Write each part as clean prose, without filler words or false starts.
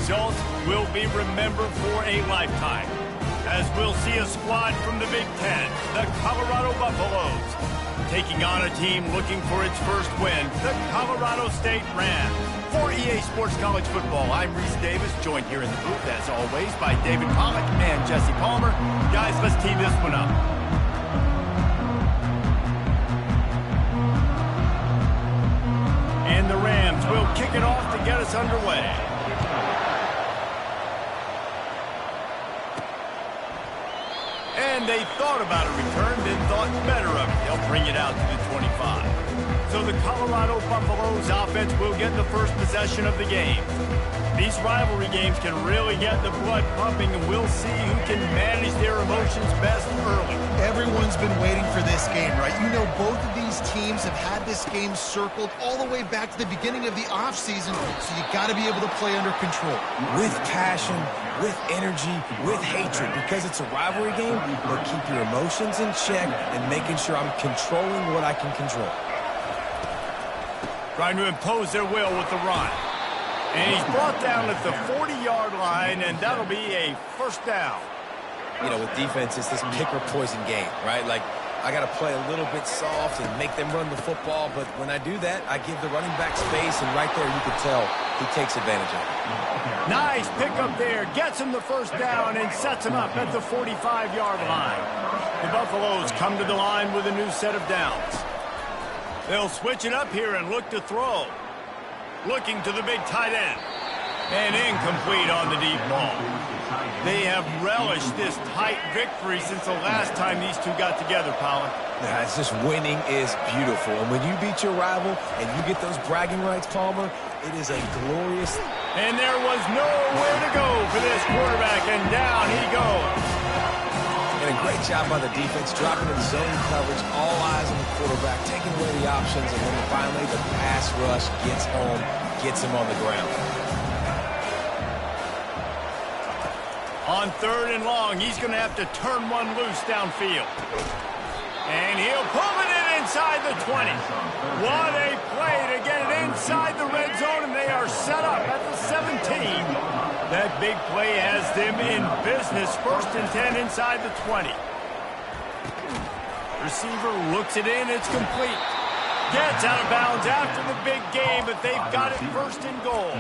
result will be remembered for a lifetime, as we'll see a squad from the Big Ten, the Colorado Buffaloes, taking on a team looking for its first win, the Colorado State Rams. For EA Sports College Football, I'm Reese Davis, joined here in the booth, as always, by David Pollack and Jesse Palmer. Guys, let's tee this one up. And the Rams will kick it off to get us underway. And they thought about a return, then thought better of it. They'll bring it out to the 25. So the Colorado Buffaloes offense will get the first possession of the game. These rivalry games can really get the blood pumping, and we'll see who can manage their emotions best early. Everyone's been waiting for this game, right? You know, both of these teams have had this game circled all the way back to the beginning of the offseason, so you got to be able to play under control. With passion, with energy, with hatred, because it's a rivalry game, but keep your emotions in check and making sure I'm controlling what I can control. Trying to impose their will with the run. And he's brought down at the 40-yard line, and that'll be a first down. You know, with defense, it's this pick-or-poison game, right? Like, I got to play a little bit soft and make them run the football, but when I do that, I give the running back space, and right there you can tell he takes advantage of it. Nice pickup there. Gets him the first down and sets him up at the 45-yard line. The Buffaloes come to the line with a new set of downs. They'll switch it up here and look to throw. Looking to the big tight end. And incomplete on the deep ball. They have relished this tight victory since the last time these two got together, Pollard. Yeah, it's just winning is beautiful. And when you beat your rival and you get those bragging rights, Palmer, it is a glorious... And there was nowhere to go for this quarterback, and down he goes. And a great job by the defense, dropping in zone coverage, all eyes on the quarterback, taking away the options, and then finally the pass rush gets home, gets him on the ground. On 3rd and long, he's going to have to turn one loose downfield. And he'll pull it in inside the 20. What a play to get it inside the red zone, and they are set up at the 17. That big play has them in business. 1st and 10 inside the 20. Receiver looks it in. It's complete. Gets out of bounds after the big game, but they've got it 1st and goal.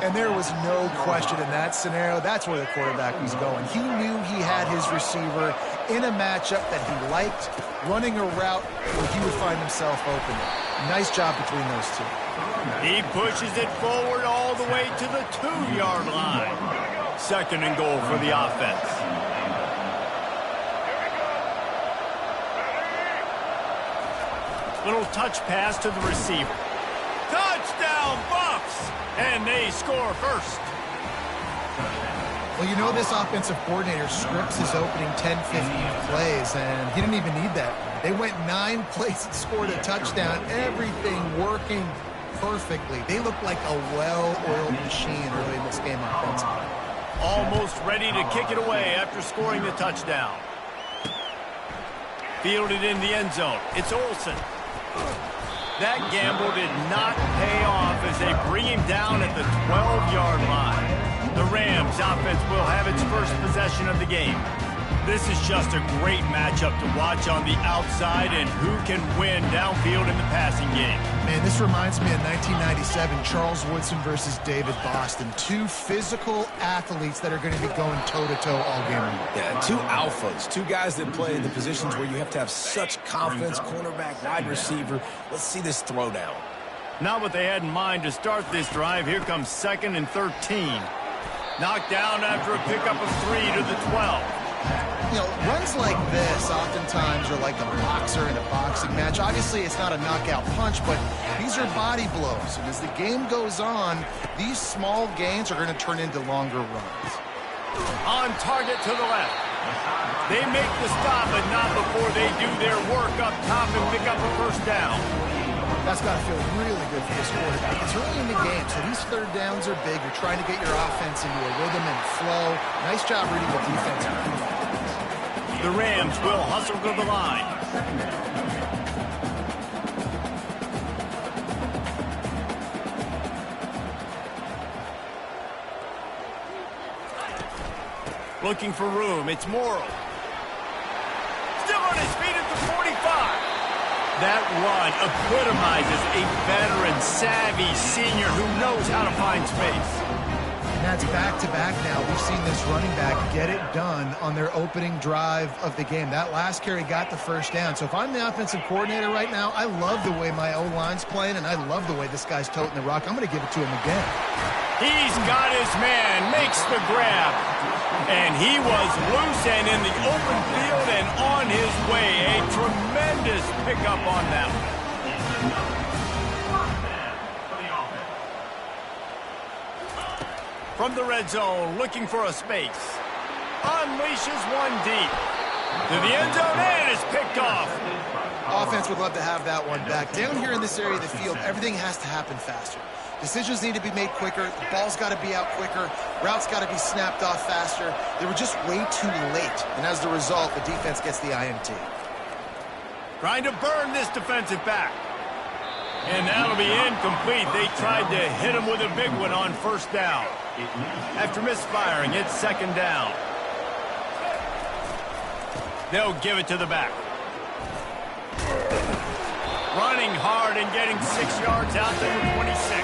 And there was no question in that scenario. That's where the quarterback was going. He knew he had his receiver in a matchup that he liked, running a route where he would find himself open. Nice job between those two. He pushes it forward all the way to the 2-yard line. 2nd and goal for the offense. Little touch pass to the receiver. Touchdown, Buffs! And they score first. Well, you know this offensive coordinator scripts his opening 10, 15 plays, and he didn't even need that. They went 9 plays and scored a touchdown. Everything working perfectly. They look like a well-oiled machine early in this game offensively. Almost ready to kick it away after scoring the touchdown. Fielded in the end zone. It's Olsen. That gamble did not pay off as they bring him down at the 12-yard line. The Rams offense will have its first possession of the game. This is just a great matchup to watch on the outside, and who can win downfield in the passing game. Man, this reminds me of 1997, Charles Woodson versus David Boston. 2 physical athletes that are going to be going toe-to-toe all game long. Yeah, 2 alphas, 2 guys that play in the positions where you have to have such confidence, cornerback, wide receiver. Let's see this throwdown. Not what they had in mind to start this drive. Here comes 2nd and 13. Knocked down after a pickup of 3 to the 12. You know, runs like this oftentimes are like a boxer in a boxing match. Obviously, it's not a knockout punch, but these are body blows. And as the game goes on, these small gains are going to turn into longer runs. On target to the left. They make the stop, but not before they do their work up top and pick up a first down. That's got to feel really good for this quarterback. It's early in the game, so these 3rd downs are big. You're trying to get your offense into a rhythm and flow. Nice job reading the defense. The Rams will hustle to the line. Looking for room. It's Morrow. Still on his feet at the 45. That run epitomizes a veteran, savvy senior who knows how to find space. And that's back-to-back now. We've seen this running back get it done on their opening drive of the game. That last carry got the first down. So if I'm the offensive coordinator right now, I love the way my O-line's playing, and I love the way this guy's toting the rock. I'm going to give it to him again. He's got his man, makes the grab. And he was loose and in the open field and on his way. A tremendous pickup on that one. From the red zone, looking for a space. Unleashes one deep. To the end zone, and it's picked off. Offense would love to have that one back. Down here in this area of the field, everything has to happen faster. Decisions need to be made quicker. The ball's got to be out quicker. Routes got to be snapped off faster. They were just way too late. And as a result, the defense gets the INT. Trying to burn this defensive back. And that'll be incomplete. They tried to hit him with a big one on first down. After misfiring, it's second down. They'll give it to the back. Running hard and getting 6 yards out to the 26.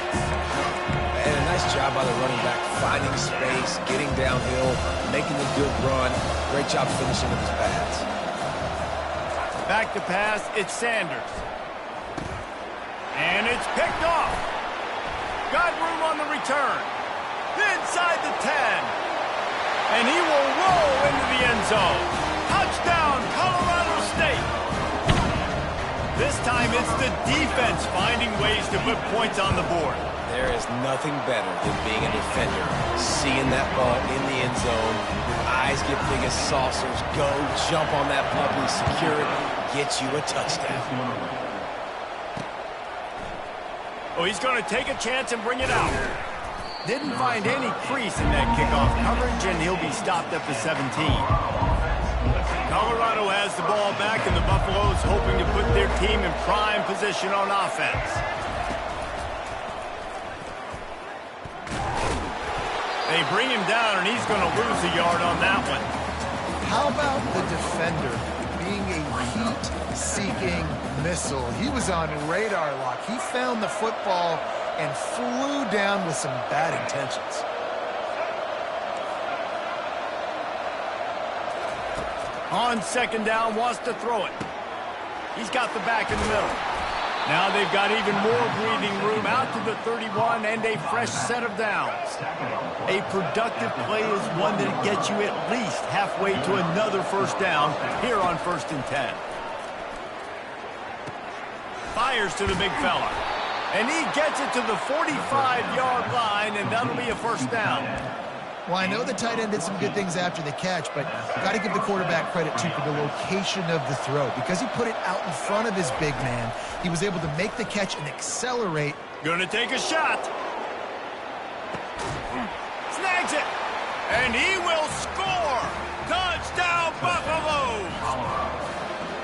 And a nice job by the running back, finding space, getting downhill, making a good run. Great job finishing with his pads. Back to pass, it's Sanders. And it's picked off. Got room on the return. Inside the 10. And he will roll into the end zone. Touchdown, Colorado State. This time it's the defense finding ways to put points on the board. There is nothing better than being a defender, seeing that ball in the end zone, your eyes get big as saucers, go, jump on that puppy, secure it, get you a touchdown. Oh, he's going to take a chance and bring it out. Didn't find any crease in that kickoff coverage, and he'll be stopped at the 17. Colorado has the ball back, and the Buffaloes hoping to put their team in prime position on offense. They bring him down, and he's going to lose a yard on that one. How about the defender being a heat-seeking missile? He was on radar lock. He found the football and flew down with some bad intentions. On second down, wants to throw it. He's got the back in the middle. Now they've got even more breathing room out to the 31 and a fresh set of downs. A productive play is one that gets you at least halfway to another first down here on 1st and 10. Fires to the big fella. And he gets it to the 45-yard line, and that'll be a first down. Well, I know the tight end did some good things after the catch, but you've got to give the quarterback credit, too, for the location of the throw. Because he put it out in front of his big man, he was able to make the catch and accelerate. Gonna take a shot. Snags it. And he will score. Touchdown, Buffaloes.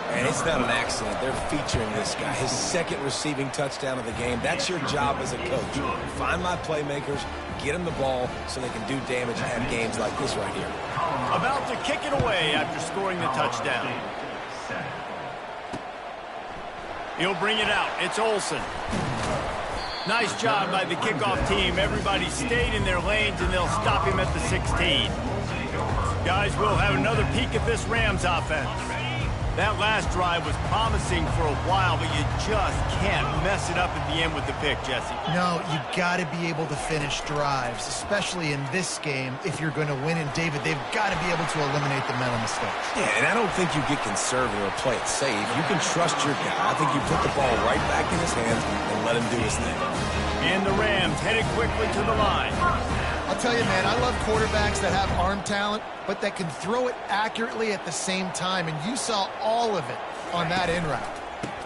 And it's not an accident. They're featuring this guy. His second receiving touchdown of the game. That's your job as a coach. Find my playmakers, get them the ball so they can do damage and have games like this right here. About to kick it away after scoring the touchdown. He'll bring it out. It's Olsen. Nice job by the kickoff team. Everybody stayed in their lanes, and they'll stop him at the 16. Guys, we'll have another peek at this Rams offense. That last drive was promising for a while, but you just can't mess it up at the end with the pick, Jesse. No, you got to be able to finish drives, especially in this game. If you're going to win, and David, they've got to be able to eliminate the mental mistakes. Yeah, and I don't think you get conservative or play it safe. You can trust your guy. I think you put the ball right back in his hands and let him do his thing. And the Rams headed quickly to the line. I'll tell you, man, I love quarterbacks that have arm talent, but that can throw it accurately at the same time, and you saw all of it on that in route.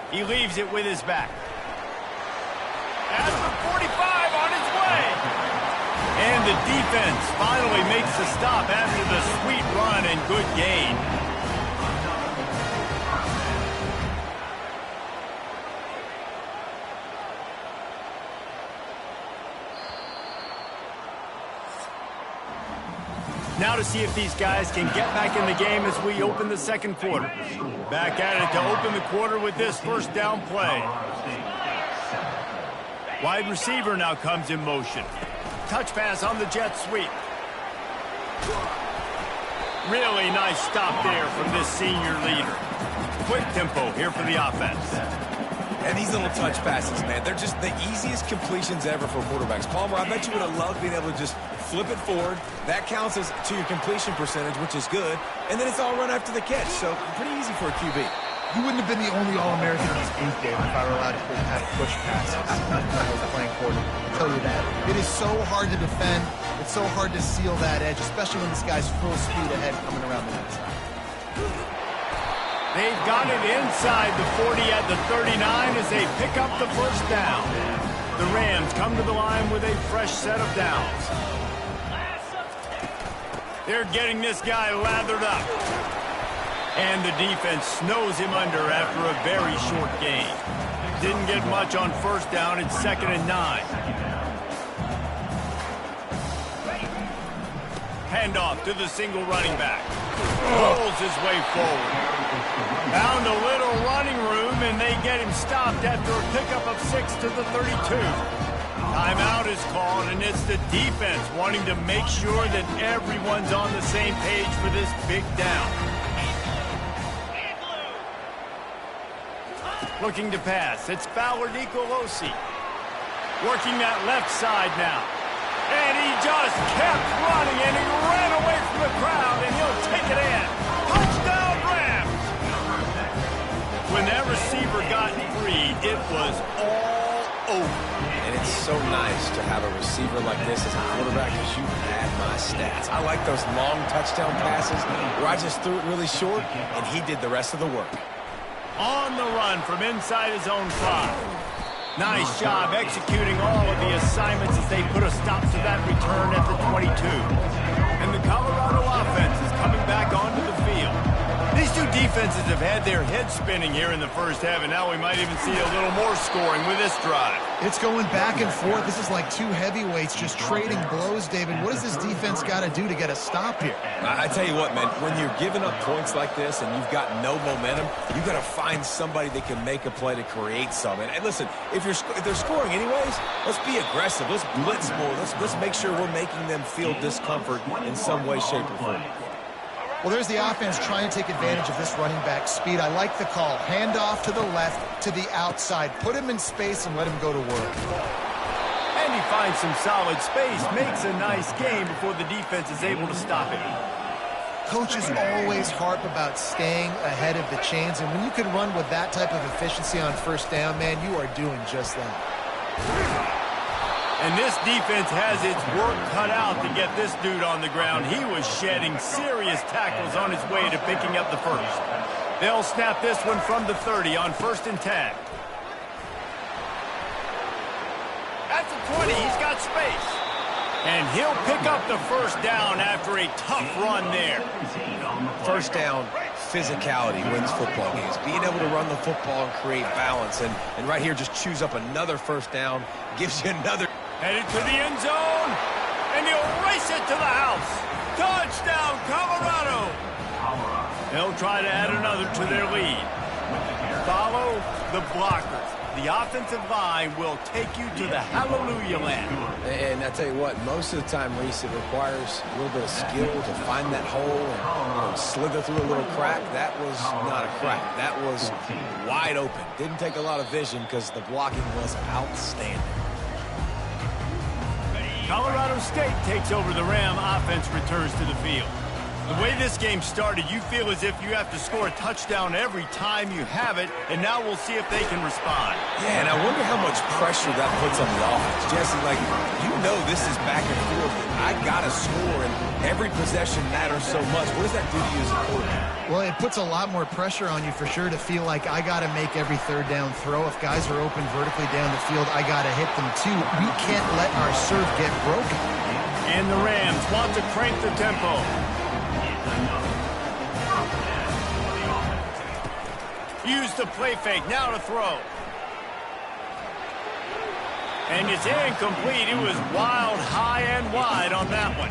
He leaves it with his back. At the 45 on his way. And the defense finally makes the stop after the sweet run and good gain. Now to see if these guys can get back in the game as we open the second quarter. Back at it to open the quarter with this first down play. Wide receiver now comes in motion. Touch pass on the jet sweep. Really nice stop there from this senior leader. Quick tempo here for the offense. And these little touch passes, man, they're just the easiest completions ever for quarterbacks. Palmer, I bet you would have loved being able to just flip it forward. That counts as to your completion percentage, which is good. And then it's all run after the catch, so pretty easy for a QB. You wouldn't have been the only All-American in this booth, Dave, if I were allowed to kind of push passes when I was playing quarterback. I'll tell you that. It is so hard to defend. It's so hard to seal that edge, especially when this guy's full speed ahead coming around the inside. They've got it inside the 40 at the 39 as they pick up the first down. The Rams come to the line with a fresh set of downs. They're getting this guy lathered up. And the defense snows him under after a very short gain. Didn't get much on first down. It's 2nd and 9. Handoff to the single running back. Rolls his way forward. Found a little running room, and they get him stopped after a pickup of 6 to the 32. Timeout is called, and it's the defense wanting to make sure that everyone's on the same page for this big down. Looking to pass. It's Fowler Nicolosi. Working that left side now. And he just kept running, and he ran away from the crowd, and he'll take it in. Touchdown, Rams! When that receiver got free, it was all over. And it's so nice to have a receiver like this as a quarterback because you had my stats. I like those long touchdown passes where I just threw it really short, and he did the rest of the work. On the run from inside his own 5. Nice job executing all of the assignments as they put a stop to that return at the 22. And the Colorado offense is coming back onto the field. These two defenses have had their heads spinning here in the first half, and now we might even see a little more scoring with this drive. It's going back and forth. This is like two heavyweights just trading blows, David. What does this defense got to do to get a stop here? I tell you what, man, when you're giving up points like this and you've got no momentum, you've got to find somebody that can make a play to create some. And listen, if they're scoring anyways, let's be aggressive. Let's blitz more. Let's make sure we're making them feel discomfort in some way, shape, or form. Well, there's the offense trying to take advantage of this running back speed. I like the call. Hand off to the left, to the outside. Put him in space and let him go to work. And he finds some solid space, makes a nice game before the defense is able to stop it. Coaches always harp about staying ahead of the chains, and when you can run with that type of efficiency on first down, man, you are doing just that. And this defense has its work cut out to get this dude on the ground. He was shedding serious tackles on his way to picking up the first. They'll snap this one from the 30 on 1st and 10. At the 20, he's got space. And he'll pick up the first down after a tough run there. First down, physicality wins football games. Being able to run the football and create balance. And right here, just choose up another first down. Gives you another. Headed to the end zone, and he'll race it to the house. Touchdown, Colorado. They'll try to add another to their lead. Follow the blockers. The offensive line will take you to the hallelujah land. And I tell you what, most of the time, Reese, it requires a little bit of skill to find that hole and slither through a little crack. That was not a crack. That was wide open. Didn't take a lot of vision because the blocking was outstanding. Colorado State takes over. The Ram offense returns to the field. The way this game started, you feel as if you have to score a touchdown every time you have it, and now we'll see if they can respond. Yeah, and I wonder how much pressure that puts on the offense. Jesse, like, you know this is back and forth. I got to score, and every possession matters so much. What does that do to you as a quarterback? Well, it puts a lot more pressure on you for sure to feel like I got to make every third down throw. If guys are open vertically down the field, I got to hit them too. We can't let our serve get broken. And the Rams want to crank the tempo. Use the play fake, now to throw. And it's incomplete. It was wild, high, and wide on that one.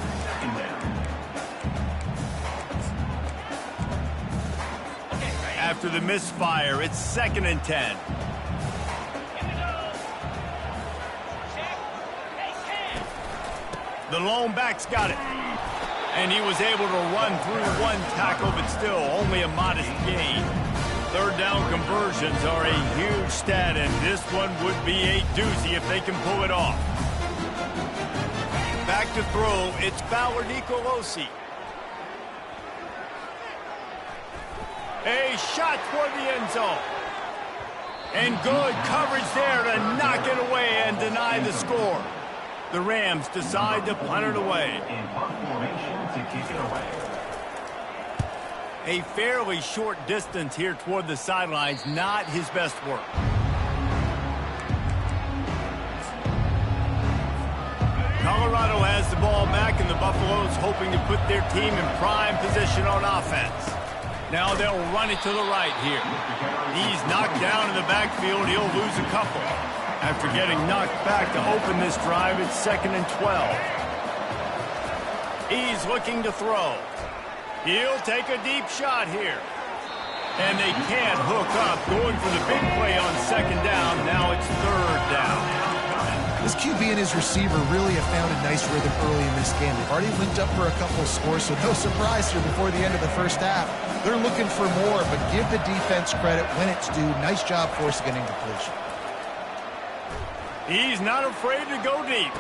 after the misfire. It's 2nd and 10. The lone back's got it. And he was able to run through one tackle, but still only a modest gain. 3rd down conversions are a huge stat, and this one would be a doozy if they can pull it off. Back to throw, it's Ballard Nicolosi. A shot toward the end zone. And good coverage there to knock it away and deny the score. The Rams decide to punt it away. A fairly short distance here toward the sidelines, not his best work. Colorado has the ball back, and the Buffaloes hoping to put their team in prime position on offense. Now they'll run it to the right here. He's knocked down in the backfield. He'll lose a couple. After getting knocked back to open this drive, it's 2nd and 12. He's looking to throw. He'll take a deep shot here. And they can't hook up. Going for the big play on 2nd down. Now it's 3rd down. This QB and his receiver really have found a nice rhythm early in this game. They've already linked up for a couple of scores, so no surprise here before the end of the first half. They're looking for more, but give the defense credit when it's due. Nice job forcing an incompletion. He's not afraid to go deep.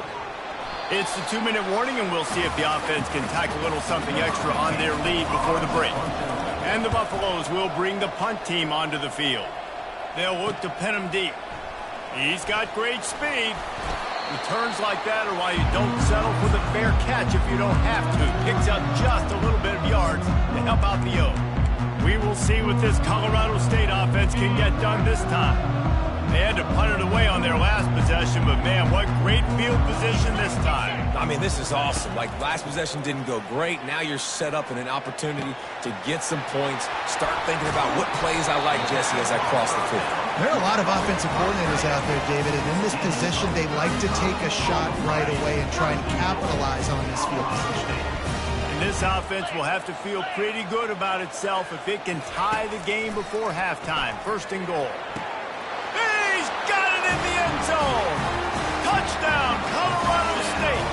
It's the 2-minute warning, and we'll see if the offense can tack a little something extra on their lead before the break. And the Buffaloes will bring the punt team onto the field. They'll look to pin him deep. He's got great speed. Returns like that are why you don't settle for the fair catch if you don't have to. Picks up just a little bit of yards to help out the O. We will see what this Colorado State offense can get done this time. They had to punt it away on their last possession, but man, what great field position this time. I mean, this is awesome. Like, last possession didn't go great. Now you're set up in an opportunity to get some points. Start thinking about what plays I like, Jesse, as I cross the field. There are a lot of offensive coordinators out there, David, and in this position, they like to take a shot right away and try and capitalize on this field position. And this offense will have to feel pretty good about itself if it can tie the game before halftime. 1st and goal. He's got it in the end zone. Touchdown, Colorado State.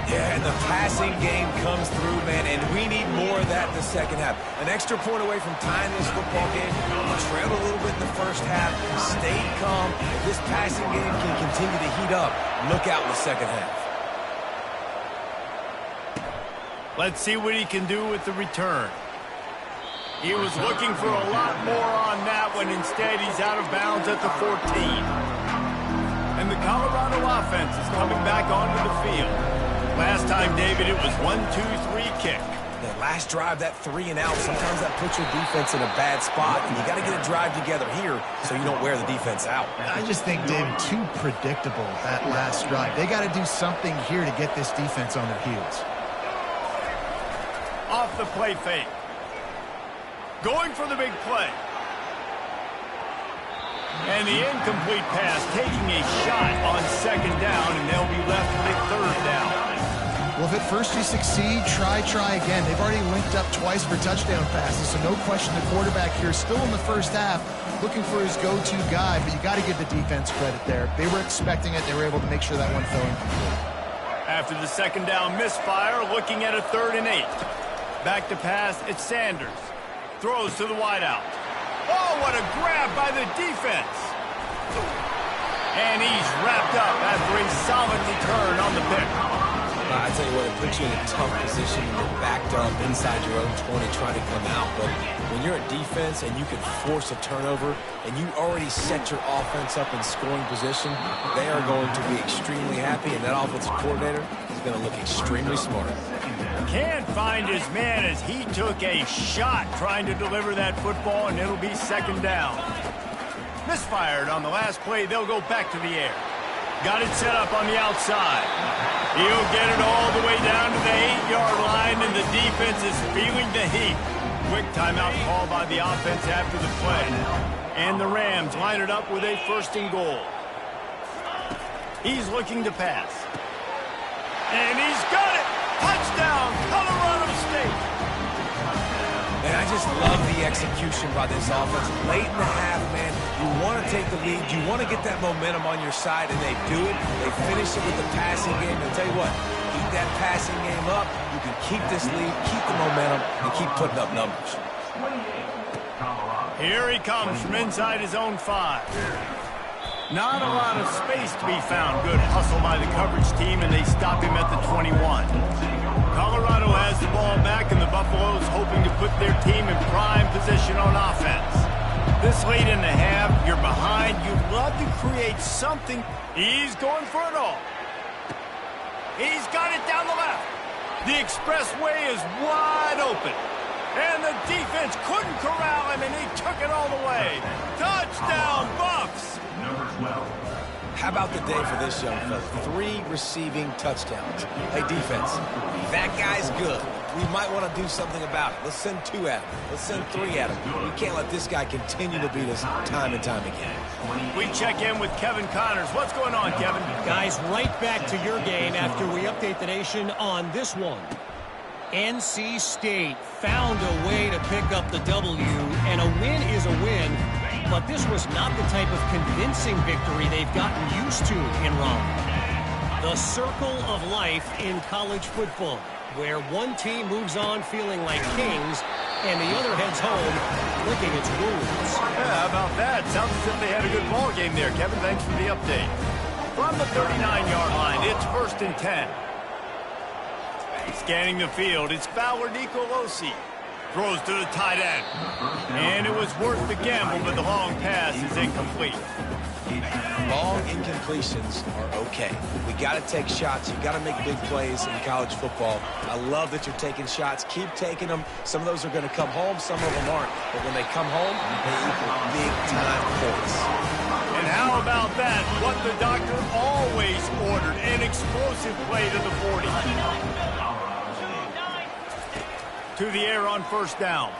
Yeah, and the passing game comes through, man, and we need more of that in the second half. An extra point away from tying this football game. We trailed a little bit in the first half, stayed calm. If this passing game can continue to heat up, look out in the second half. Let's see what he can do with the return. He was looking for a lot more on that one. Instead, he's out of bounds at the 14. And the Colorado offense is coming back onto the field. Last time, David, it was 1-2-3 kick. That last drive, that 3 and out, sometimes that puts your defense in a bad spot, and you got to get a drive together here so you don't wear the defense out. I just think, David, too predictable, that last drive. They got to do something here to get this defense on their heels. Off the play fake. Going for the big play. And the incomplete pass taking a shot on 2nd down, and they'll be left with a 3rd down. Well, if at first you succeed, try again. They've already linked up twice for touchdown passes, so no question the quarterback here still in the first half looking for his go-to guy, but you got to give the defense credit there. They were expecting it. They were able to make sure that one fell incomplete. After the 2nd down misfire, looking at a 3rd and 8. Back to pass, it's Sanders. Throws to the wideout. Oh, what a grab by the defense. And he's wrapped up after a solid return on the pick. I tell you what, it puts you in a tough position. You're backed up inside your own 20 trying to come out. But when you're a defense and you can force a turnover and you already set your offense up in scoring position, they are going to be extremely happy, and that offensive coordinator is going to look extremely smart. Can't find his man as he took a shot trying to deliver that football, and it'll be 2nd down. Misfired on the last play. They'll go back to the air. Got it set up on the outside. He'll get it all the way down to the 8-yard line, and the defense is feeling the heat. Quick timeout call by the offense after the play. And the Rams line it up with a 1st and goal. He's looking to pass. And he's got it! Touchdown, Colorado State! And I just just love the execution by this offense. Late in the half, man, you want to take the lead. You want to get that momentum on your side, and they do it. They finish it with the passing game. And I'll tell you what, keep that passing game up. You can keep this lead, keep the momentum, and keep putting up numbers. Here he comes from inside his own 5. Not a lot of space to be found. Good hustle by the coverage team, and they stop him at the 21. Colorado has the ball back, and the Buffaloes hoping to put their team in prime position on offense. This late in the half, you're behind. You'd love to create something. He's going for it all. He's got it down the left. The expressway is wide open. And the defense couldn't corral him, and he took it all the way. Touchdown, Buffs! Number 12. How about the day for this young fella? 3 receiving touchdowns. Hey, defense, that guy's good. We might want to do something about it. Let's send 2 at him. Let's send 3 at him. We can't let this guy continue to beat us time and time again. We check in with Kevin Connors. What's going on, Kevin? Guys, right back to your game after we update the nation on this one. NC State found a way to pick up the W, and a win is a win, but this was not the type of convincing victory they've gotten used to in Raleigh. The circle of life in college football, where one team moves on feeling like kings, and the other heads home licking its wounds. Yeah, how about that? Sounds as if they had a good ball game there, Kevin. Thanks for the update. From the 39-yard line, it's 1st and 10. Scanning the field, it's Fowler Nicolosi. Throws to the tight end. And it was worth the gamble, but the long pass is incomplete. Long incompletions are okay. We got to take shots. You got to make big plays in college football. I love that you're taking shots. Keep taking them. Some of those are going to come home. Some of them aren't. But when they come home, they equal big-time points. And how about that? What the doctor always ordered, an explosive play to the 40. To the air on 1st down.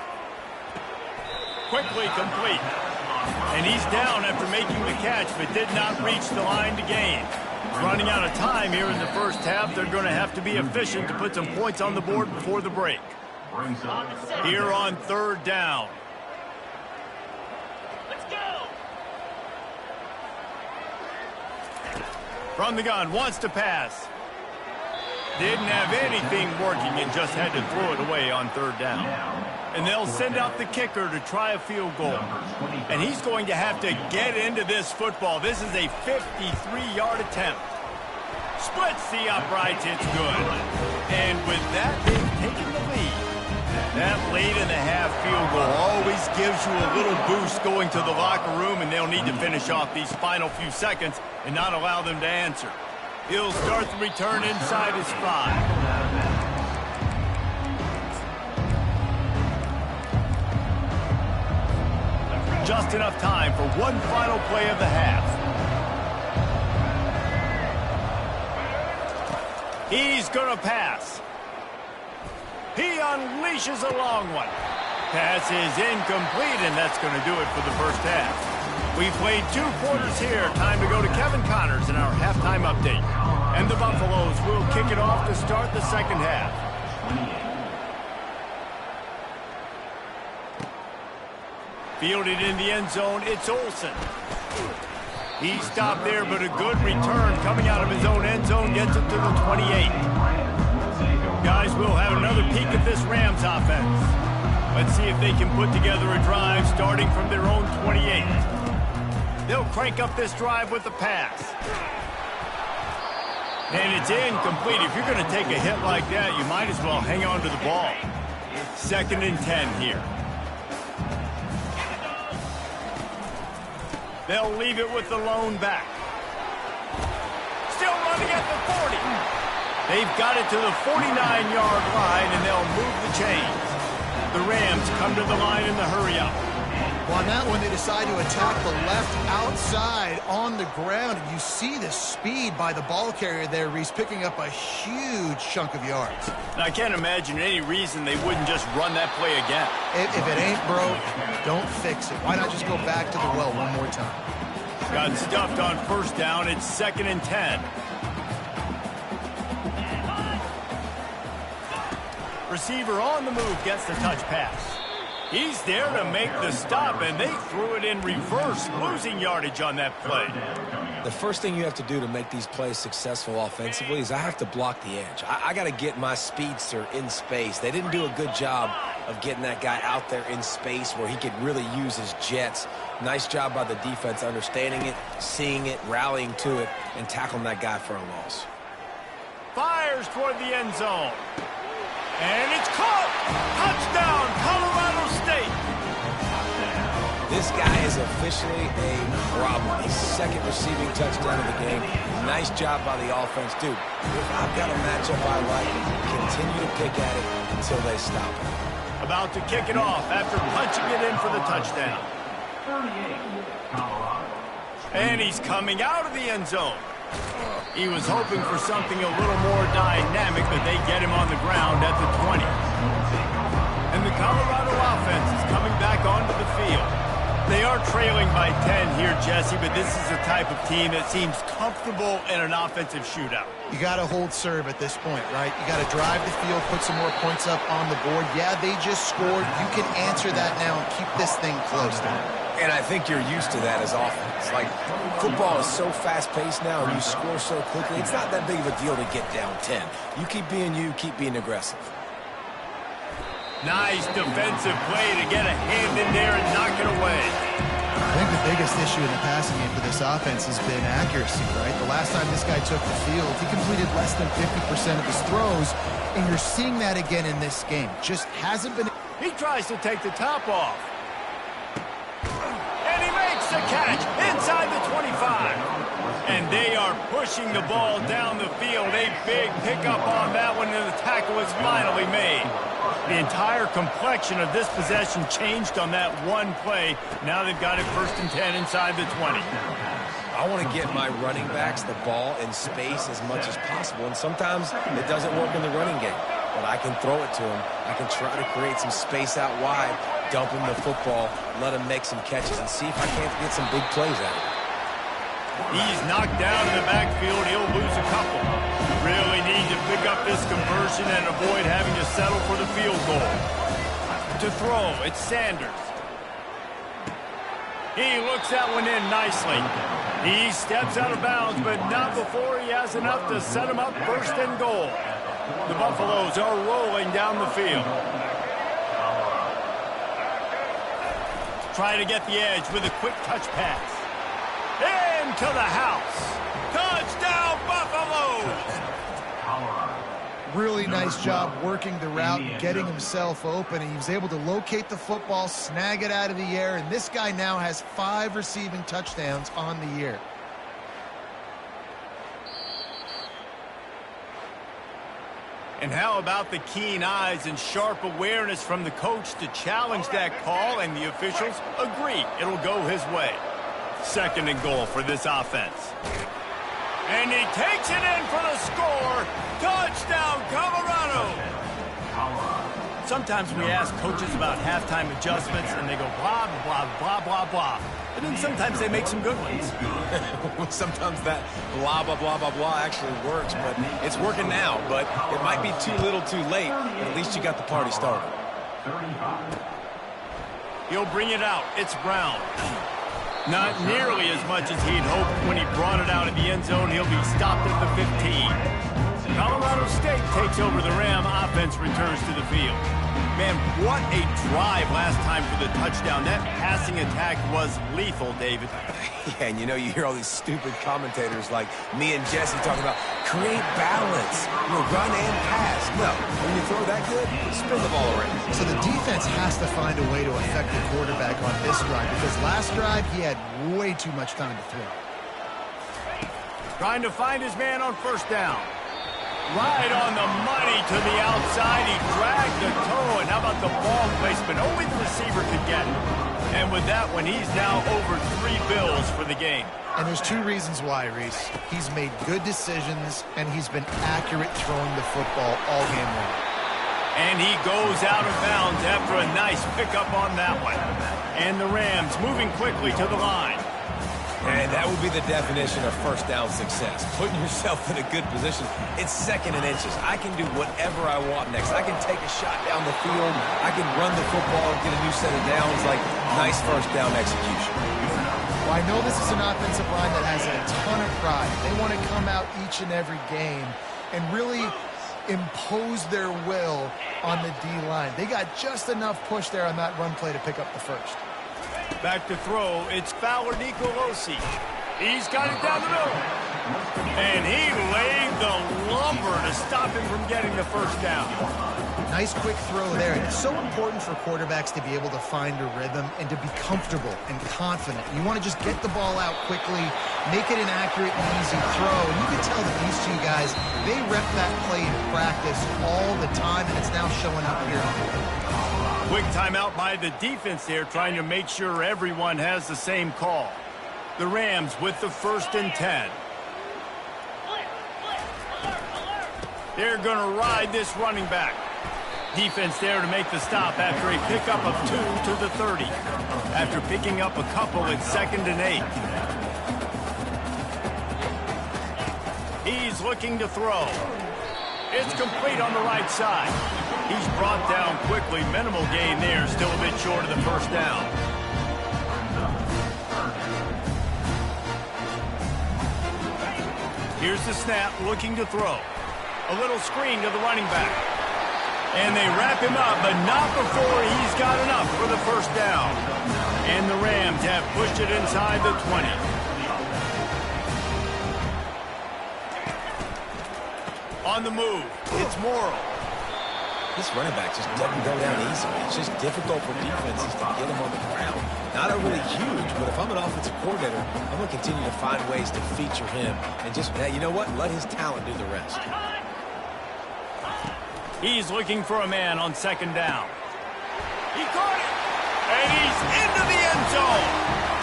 Quickly complete. And he's down after making the catch, but did not reach the line to gain. Running out of time here in the first half. They're going to have to be efficient to put some points on the board before the break. Here on 3rd down. From the gun, wants to pass. Didn't have anything working and just had to throw it away on 3rd down. And they'll send out the kicker to try a field goal. And he's going to have to get into this football. This is a 53-yard attempt. Splits the uprights, it's good. And with that, they've taken the lead. That late in the half field goal always gives you a little boost going to the locker room, and they'll need to finish off these final few seconds and not allow them to answer. He'll start the return inside his 5. Just enough time for one final play of the half. He's going to pass. He unleashes a long one. Pass is incomplete, and that's going to do it for the first half. We played 2 quarters here. Time to go to Kevin Connors in our halftime update. And the Buffaloes will kick it off to start the second half. Fielded in the end zone, it's Olsen. He stopped there, but a good return coming out of his own end zone gets it to the 28. Guys, we'll have another peek at this Rams offense. Let's see if they can put together a drive starting from their own 28. They'll crank up this drive with the pass. And it's incomplete. If you're going to take a hit like that, you might as well hang on to the ball. 2nd and 10 here. They'll leave it with the lone back. Still running at the 40. They've got it to the 49-yard line, and they'll move the chains. The Rams come to the line in the hurry-up. Well, on that one, they decide to attack the left outside on the ground. And you see the speed by the ball carrier there, Reese, picking up a huge chunk of yards. And I can't imagine any reason they wouldn't just run that play again. If it ain't broke, don't fix it. Why not just go back to the well one more time? Got stuffed on 1st down. It's 2nd and 10. Receiver on the move gets the touch pass. He's there to make the stop, and they threw it in reverse, losing yardage on that play. The first thing you have to do to make these plays successful offensively is I have to block the edge. I got to get my speedster in space. They didn't do a good job of getting that guy out there in space where he could really use his jets. Nice job by the defense understanding it, seeing it, rallying to it, and tackling that guy for a loss. Fires toward the end zone. And it's caught! Touchdown, Colorado State! This guy is officially a problem. His second receiving touchdown of the game. Nice job by the offense. Dude, if I've got a matchup I like, continue to pick at it until they stop it. About to kick it off after punching it in for the touchdown. And he's coming out of the end zone. He was hoping for something a little more dynamic, but they get him on the ground at the 20. And the Colorado offense is coming back onto the field. They are trailing by 10 here, Jesse, but this is the type of team that seems comfortable in an offensive shootout. You got to hold serve at this point, right? You got to drive the field, put some more points up on the board. Yeah, they just scored. You can answer that now and keep this thing close to them. And I think you're used to that as offense. Like, football is so fast-paced now and you score so quickly, it's not that big of a deal to get down 10. You keep being aggressive. Nice defensive play to get a hand in there and knock it away. I think the biggest issue in the passing game for this offense has been accuracy, right? The last time this guy took the field, he completed less than 50% of his throws, and you're seeing that again in this game. Just hasn't been... He tries to take the top off. And he makes the catch inside the 25. And they are pushing the ball down the field. A big pickup on that one, and the tackle is finally made. The entire complexion of this possession changed on that one play. Now they've got it 1st and 10 inside the 20. I want to get my running backs the ball in space as much as possible, and sometimes it doesn't work in the running game. But I can throw it to him. I can try to create some space out wide, dump him the football, let him make some catches, and see if I can't get some big plays out of it. He's knocked down in the backfield. He'll lose a couple. Really need to pick up this conversion and avoid having to settle for the field goal. To throw, it's Sanders. He looks that one in nicely. He steps out of bounds, but not before he has enough to set him up 1st and goal. The Buffaloes are rolling down the field. Try to get the edge with a quick touch pass. Into the house. Touchdown, Buffaloes! Really nice job working the route, getting himself open. He was able to locate the football, snag it out of the air, and this guy now has 5 receiving touchdowns on the year. And how about the keen eyes and sharp awareness from the coach to challenge that call, and the officials agree it'll go his way. 2nd and goal for this offense. And he takes it in for the score. Touchdown, Colorado! Sometimes we ask coaches about halftime adjustments, and they go blah, blah, blah, blah, blah. And then sometimes they make some good ones. Sometimes that blah, blah, blah, blah, blah actually works, but it's working now. But it might be too little too late, but at least you got the party started. He'll bring it out. It's Brown. Not nearly as much as he'd hoped when he brought it out of the end zone. He'll be stopped at the 15. Colorado State takes over the Ram. Offense returns to the field. Man, what a drive last time for the touchdown. That passing attack was lethal, David. Yeah, and you know, you hear all these stupid commentators like me and Jesse talking about create balance, run and pass. No, when you throw that good, spin the ball around. So the defense has to find a way to affect the quarterback on this drive, because last drive he had way too much time to throw. Trying to find his man on 1st down. Right on the money to the outside. He dragged the toe, and how about the ball placement? Only the receiver could get it. And with that one, he's now over 3 bills for the game. And there's 2 reasons why, Reese. He's made good decisions, and he's been accurate throwing the football all game long. And he goes out of bounds after a nice pickup on that one. And the Rams moving quickly to the line. And that would be the definition of first down success. Putting yourself in a good position. It's second and inches. I can do whatever I want next. I can take a shot down the field. I can run the football and get a new set of downs. Like, nice first down execution. Well, I know this is an offensive line that has a ton of pride. They want to come out each and every game and really impose their will on the D-line. They got just enough push there on that run play to pick up the first. Back to throw, it's Fowler Nicolosi. He's got it down the middle. And he laid the lumber to stop him from getting the first down. Nice quick throw there. It's so important for quarterbacks to be able to find a rhythm and to be comfortable and confident. You want to just get the ball out quickly, make it an accurate and easy throw. And you can tell that these two guys, they rep that play in practice all the time, and it's now showing up here. Quick timeout by the defense there, trying to make sure everyone has the same call. The Rams with the 1st and 10. They're going to ride this running back. Defense there to make the stop after a pickup of 2 to the 30. After picking up a couple at 2nd and 8. He's looking to throw. It's complete on the right side. He's brought down quickly. Minimal gain there. Still a bit short of the first down. Here's the snap, looking to throw. A little screen to the running back. And they wrap him up, but not before he's got enough for the first down. And the Rams have pushed it inside the 20. On the move, it's Morrow. This running back just doesn't go down easily. It's just difficult for defenses to get him on the ground. Not overly huge, but if I'm an offensive coordinator, I'm going to continue to find ways to feature him. And just, you know what? Let his talent do the rest. He's looking for a man on 2nd down. He caught it! And he's into the end zone!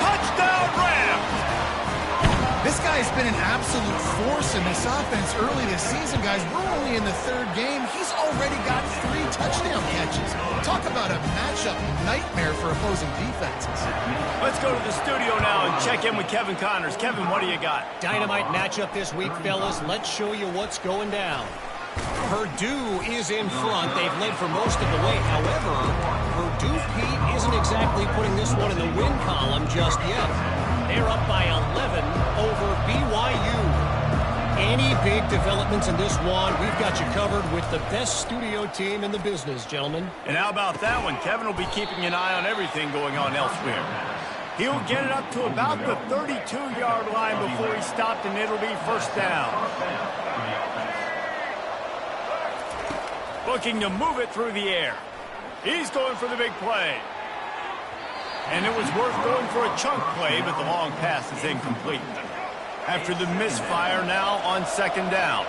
Touchdown, Rams! This guy's been an absolute force in this offense early this season, guys. We're only in the 3rd game. He's already got 3 touchdown catches. Talk about a matchup nightmare for opposing defenses. Let's go to the studio now and check in with Kevin Connors. Kevin, what do you got? Dynamite matchup this week, fellas. Let's show you what's going down. Purdue is in front. They've led for most of the way. However, Purdue, Pete, isn't exactly putting this one in the win column just yet. They're up by 11 over BYU. Any big developments in this one, we've got you covered with the best studio team in the business, gentlemen. And how about that one? Kevin will be keeping an eye on everything going on elsewhere. He'll get it up to about the 32-yard line before he's stopped, and it'll be first down. Looking to move it through the air. He's going for the big play. And it was worth going for a chunk play, but the long pass is incomplete. After the misfire, now on 2nd down.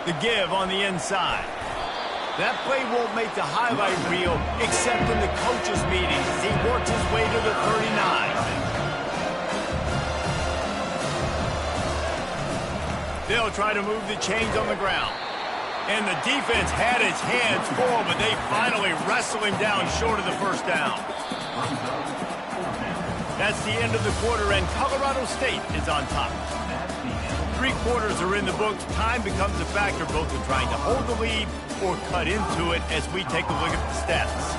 The give on the inside. That play won't make the highlight reel, except in the coaches' meetings as he works his way to the 39. They'll try to move the chains on the ground. And the defense had its hands full, but they finally wrestle him down short of the first down. That's the end of the quarter, and Colorado State is on top. 3 quarters are in the books. Time becomes a factor both in trying to hold the lead or cut into it as we take a look at the stats.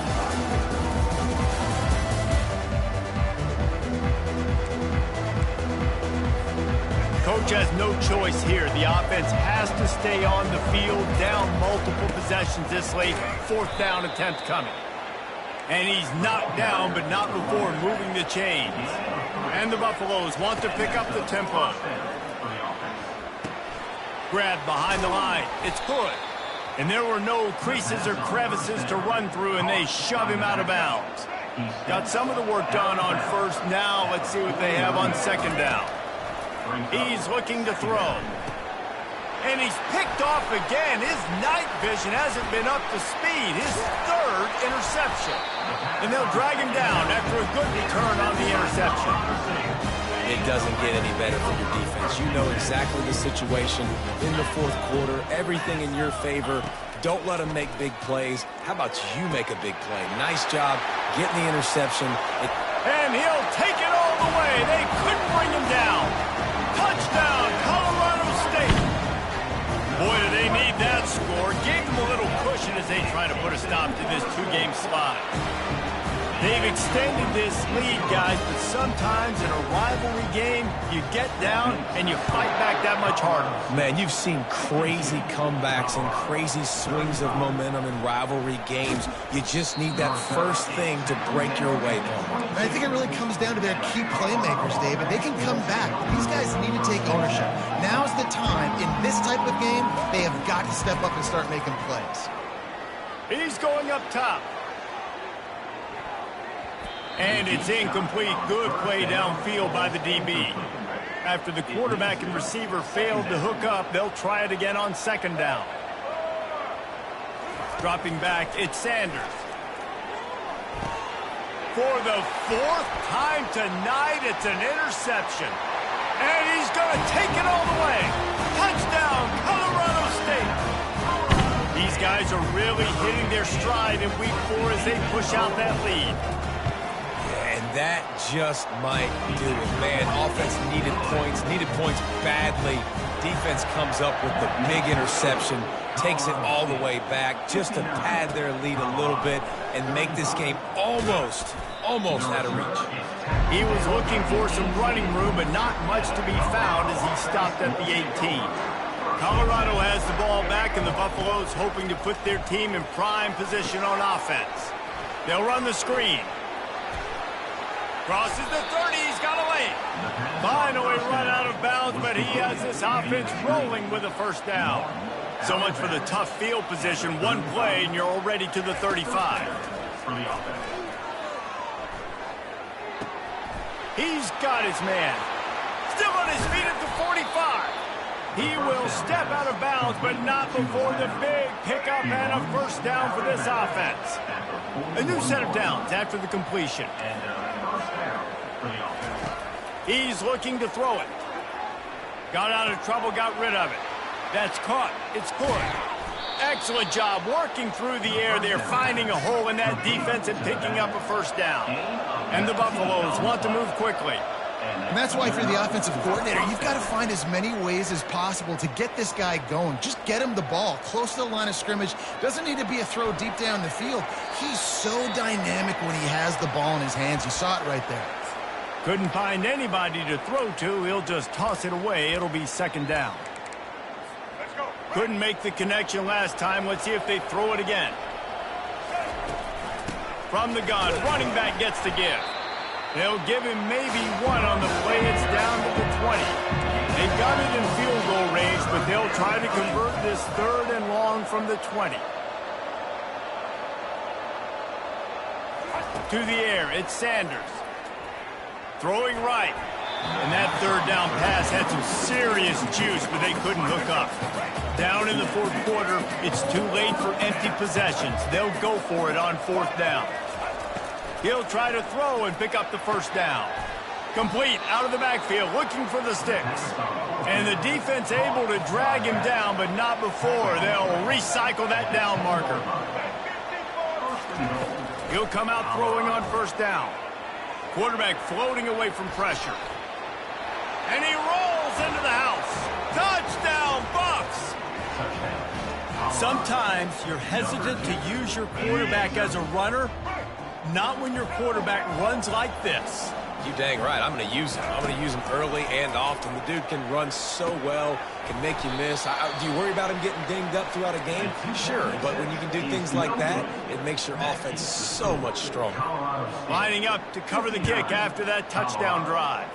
Coach has no choice here. The offense has to stay on the field, down multiple possessions this late. 4th down attempt coming. And he's knocked down, but not before moving the chains. And the Buffaloes want to pick up the tempo. Grabbed behind the line. It's good. And there were no creases or crevices to run through, and they shove him out of bounds. Got some of the work done on 1st. Now let's see what they have on 2nd down. He's looking to throw. And he's picked off again. His night vision hasn't been up to speed. His 3rd interception. And they'll drag him down after a good return on the interception. It doesn't get any better for your defense. You know exactly the situation in the 4th quarter. Everything in your favor. Don't let them make big plays. How about you make a big play? Nice job getting the interception. And he'll take it all the way. They couldn't bring him down. Touchdown, Colorado State. Boy, do they need that score. Gave them a little cushion as they try to put a stop to this two-game slide. They've extended this lead, guys, but sometimes in a rivalry game, you get down and you fight back that much harder. Man, you've seen crazy comebacks and crazy swings of momentum in rivalry games. You just need that first thing to break your way, Paul. I think it really comes down to their key playmakers, David. They can come back, but these guys need to take ownership. Now's the time. In this type of game, they have got to step up and start making plays. He's going up top. And it's incomplete. Good play downfield by the DB. After the quarterback and receiver failed to hook up, they'll try it again on second down. Dropping back, it's Sanders. For the fourth time tonight, it's an interception. And he's going to take it all the way. Touchdown, Colorado State. These guys are really hitting their stride in week 4 as they push out that lead. That just might do it, man. Offense needed points badly. Defense comes up with the big interception, takes it all the way back just to pad their lead a little bit and make this game almost out of reach. He was looking for some running room, but not much to be found as he stopped at the 18. Colorado has the ball back, and the Buffaloes hoping to put their team in prime position on offense. They'll run the screen. Crosses the 30, he's got a lane. Finally run out of bounds, but he has this offense rolling with a first down. So much for the tough field position. One play, and you're already to the 35. He's got his man. Still on his feet at the 45. He will step out of bounds, but not before the big pickup and a first down for this offense. A new set of downs after the completion. He's looking to throw it. Got out of trouble, got rid of it. That's caught. It's caught. Excellent job working through the air there, finding a hole in that defense and picking up a first down. And the Buffaloes want to move quickly. And that's why for the offensive coordinator, you've got to find as many ways as possible to get this guy going. Just get him the ball close to the line of scrimmage. Doesn't need to be a throw deep down the field. He's so dynamic when he has the ball in his hands. You saw it right there. Couldn't find anybody to throw to. He'll just toss it away. It'll be second down. Couldn't make the connection last time. Let's see if they throw it again. From the gun, running back gets the give. They'll give him maybe one on the play. It's down to the 20. They got it in field goal range, but they'll try to convert this third and long from the 20. To the air, it's Sanders. Throwing right. And that third down pass had some serious juice, but they couldn't hook up. Down in the fourth quarter, it's too late for empty possessions. They'll go for it on fourth down. He'll try to throw and pick up the first down. Complete out of the backfield, looking for the sticks. And the defense able to drag him down, but not before. They'll recycle that down marker. He'll come out throwing on first down. Quarterback floating away from pressure. And he rolls into the house. Touchdown, Bucs! Sometimes you're hesitant to use your quarterback as a runner. Not when your quarterback runs like this. You dang right. I'm going to use him. I'm going to use him early and often. The dude can run so well, can make you miss. Do you worry about him getting dinged up throughout a game? Sure, but when you can do things like that, it makes your offense so much stronger. Lining up to cover the kick after that touchdown drive.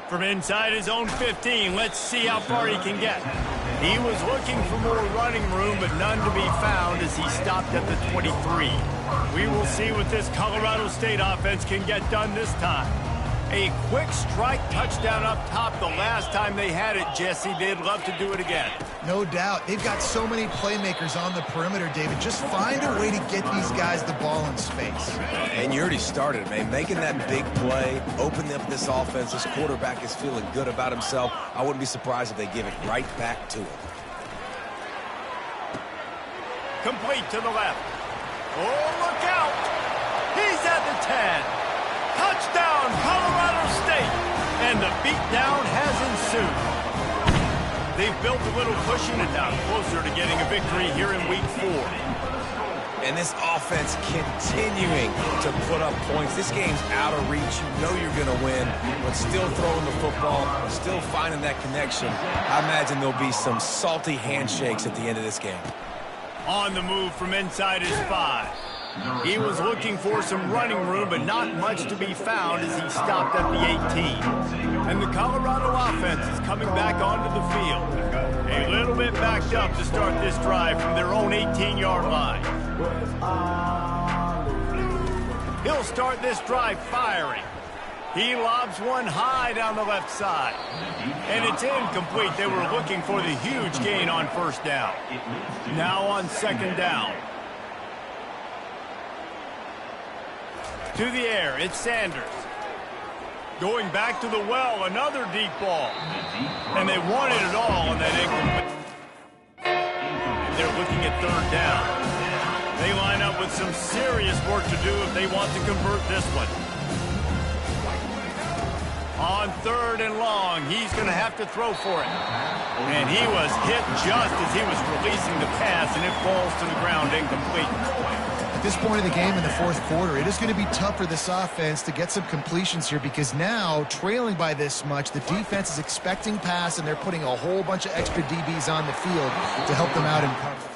From inside his own 15, let's see how far he can get. He was looking for more running room, but none to be found as he stopped at the 23. We will see what this Colorado State offense can get done this time. A quick strike touchdown up top the last time they had it, Jesse. They'd love to do it again. No doubt. They've got so many playmakers on the perimeter, David. Just find a way to get these guys the ball in space. And you already started, man. Making that big play, opening up this offense. This quarterback is feeling good about himself. I wouldn't be surprised if they give it right back to him. Complete to the left. Oh, look out! He's at the 10. Touchdown, Colorado State! And the beatdown has ensued. They've built a little cushion and now closer to getting a victory here in Week 4. And this offense continuing to put up points. This game's out of reach. You know you're going to win, but still throwing the football, still finding that connection. I imagine there'll be some salty handshakes at the end of this game. On the move from inside his 5. He was looking for some running room, but not much to be found as he stopped at the 18. And the Colorado offense is coming back onto the field. A little bit backed up to start this drive from their own 18-yard line. He'll start this drive firing. He lobs one high down the left side. And it's incomplete. They were looking for the huge gain on first down. Now on second down. To the air, it's Sanders. Going back to the well, another deep ball. And they wanted it all on that incomplete. They're looking at third down. They line up with some serious work to do if they want to convert this one. On third and long, he's going to have to throw for it. And he was hit just as he was releasing the pass, and it falls to the ground incomplete. At this point of the game in the fourth quarter, it is going to be tough for this offense to get some completions here because now, trailing by this much, the defense is expecting pass, and they're putting a whole bunch of extra DBs on the field to help them out in coverage.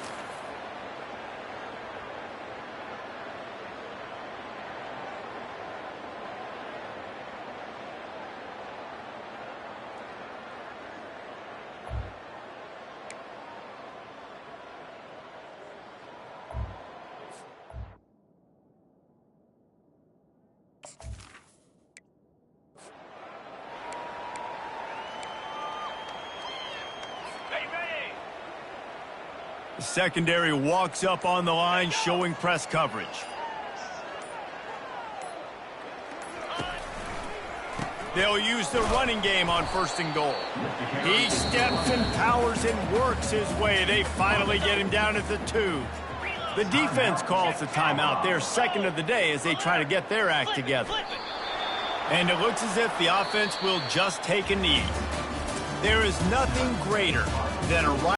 The secondary walks up on the line, showing press coverage. They'll use the running game on first and goal. He steps and powers and works his way. They finally get him down at the 2. The defense calls the timeout. Their second of the day as they try to get their act together. And it looks as if the offense will just take a knee. There is nothing greater than a